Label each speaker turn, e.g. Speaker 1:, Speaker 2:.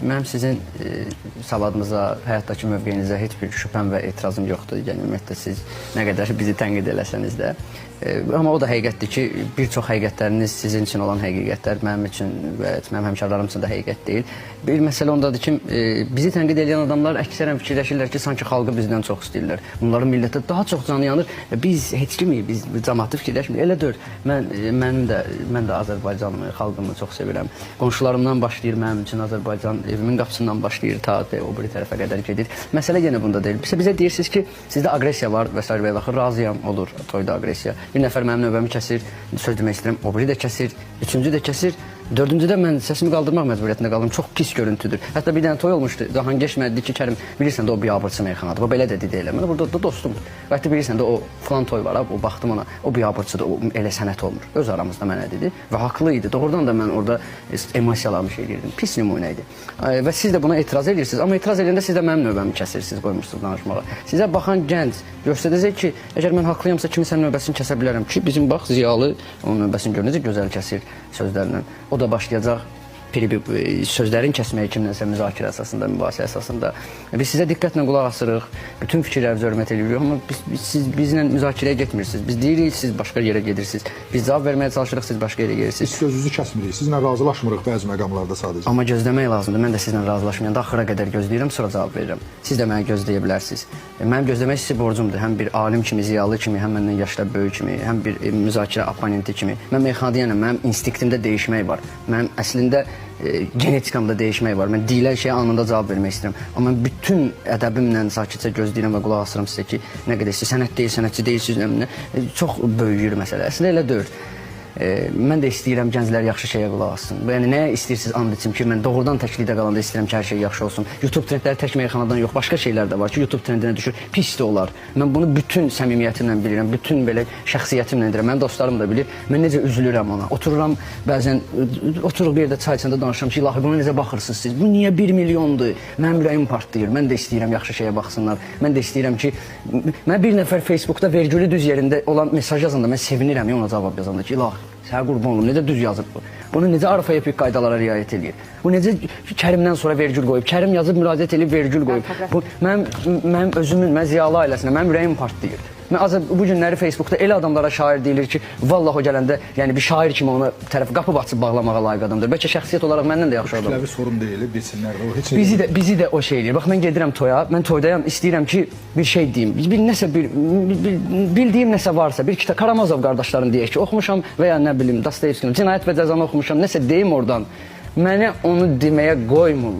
Speaker 1: mənim sizin savadınıza, həyatdakı mövqeyinizə heç bir şübhəm və etirazım yoxdur. Yəni, ümumiyyətlə, siz nə qədər bizi tənqid eləsəniz də. Amma o da həqiqətdir ki, bir çox həqiqətləriniz sizin üçün olan həqiqətlər mənim üçün və mənim həmkarlarım üçün də həqiqət deyil. Bir məsələ ondadır ki, bizi tənqid edən adamlar əksərən fikirləşirlər ki, sanki xalqı bizdən çox istəyirlər. Bunların millətə daha çox canı yanır. Biz heç kimik, biz cəmaatı fikirləşmirik. Elə deyil. Mən də Azərbaycanımı, xalqımı çox sevirəm. Qonşularımdan başlayır mənim üçün Azərbaycan, evimin qapısından başlayır, ta o biri tərəfə qədər gedir. Məsələ yenə bunda deyil. Bizə deyirsiniz ki, sizdə aqressiya var və s. və baxır, razıyam, olur toyda aqressiya. Bir nəfər mənim növbəmi kəsir, söz demək istəyirəm, o biri də kəsir, üçüncü də kəsir. Dördüncüdə mən səsimi qaldırmaq məcburiyyətində qaldım. Çox pis görüntüdür. Hətta bir dənə toy olmuşdu. Daha geçmədi ki, Kərim, bilirsən də o biabırçı meyxanadır. O belə də dedi elə. Mən burada da dostumdur. Hətta bilirsən də o falan toy var, o baxdım ona. O biabırçıdır, o elə sənət olmur. Öz aramızda mənə dedi və haqlı idi. Doğrudan da mən orada emosiyalarımı şey edirdim. Pis nümunə idi. Və siz də buna etiraz edirsiniz. Amma etiraz edəndə siz də mənim növbəmi kəsirsiniz, qoymuşsunuz danışmağa. Sizə baxan gənc göstərəcək ki, əgər mən haqlıyamsa kimisə növbəsini kəsə bilərəm ki, bizim bax ziyalı onun növbəsini gör necə gözəl kəsir sözlərlə. O da başlayacaq sözlərin kəsməyi kimlənsə müzakirə əsasında, mübahisə əsasında. Biz sizə diqqətlə qulaq asırıq, bütün fikirlərinizi hörmət edirik, amma siz bizlə müzakirəyə getmirsiniz. Biz deyirik, siz başqa yerə gedirsiniz. Biz cavab verməyə çalışırıq, siz başqa yerə gedirsiniz.
Speaker 2: Biz sözünüzü kəsmirik, sizinlə razılaşmırıq bəzi məqamlarda sadəcə.
Speaker 1: Amma gözləmək lazımdır. Mən də sizlə razılaşmayanda axıra qədər gözləyirəm, sonra cavab verirəm. Siz də məni gözləyə bilərsiniz. Mənim gözləmək sizə borcumdur. Həm bir alim kimi, ziyalı kimi, həm məndən yaşda böyük kimi, həm bir müzakirə oponenti kimi. Mən meyxanadayam, mənim instinktimdə dəyişmək var. Mənim əslində genetikamda dəyişmək var. Mən deyilən şeyə anında cavab vermək istəyirəm. Amma mən bütün ədəbimlə sakitcə gözləyirəm və qulaq asıram sizə ki, nə qədər sənət deyil, sənətçi deyilsiniz, çox böyüyür məsələ. Əslində elə deyil. Mən də istəyirəm gənclər yaxşı şeyə qulaq assın. Yəni nəyə istəyirsiniz and içim ki, mən doğrudan təklikdə qalanda istəyirəm ki, hər şey yaxşı olsun. YouTube trendləri tək meyxanadan yox, başqa şeylər də var ki, YouTube trendinə düşür, pis də olar. Mən bunu bütün səmimiyyətimlə bilirəm, bütün belə şəxsiyyətimlə deyirəm. Mənim dostlarım da bilir. Mən necə üzülürəm ona. Otururam, bəzən oturuq bir yerdə çay içəndə danışıram ki, ilahi buna necə baxırsınız siz? Bu niyə 1 milyondur? Mənim ürəyim partlayır. Mən də istəyirəm yaxşı şeyə baxsınlar. Mən də istəyirəm ki, mən bir nəfər Facebookda vergülü düz yerində olan mesaj yazanda mən sevinirəm ona cavab yazanda ki, ilahi sənə qurban olum, necə düz yazıb bu? Bunu necə arfa-epik qaydalara riayət edir? Bu necə Kərimdən sonra vergül qoyub? Kərim yazıb müraciət edib vergül qoyub. Bu mənim özümün, mən ziyalı ailəsinə, mənim ürəyim partlayır. Mən bu günləri Facebookda elə adamlara şair deyilir ki, vallah o gələndə, yəni bir şair kimi ona tərəf qapı açıb bağlamağa layiq adamdır. Bəlkə şəxsiyyət olaraq məndən də yaxşı adam.
Speaker 2: Kütləvi sorun deyil, bilsinlər o heç nə.
Speaker 1: Bizi də o şey eləyir. Bax mən gedirəm toya, mən toydayam, istəyirəm ki, bir şey deyim. Bildiyim nəsə varsa, bir kitab Karamazov qardaşların deyək ki, oxumuşam və ya nə bilim Dostoyevskinin Cinayət və Cəzanı oxumuşam, nəsə deyim oradan. Mənə onu deməyə qoymurlar.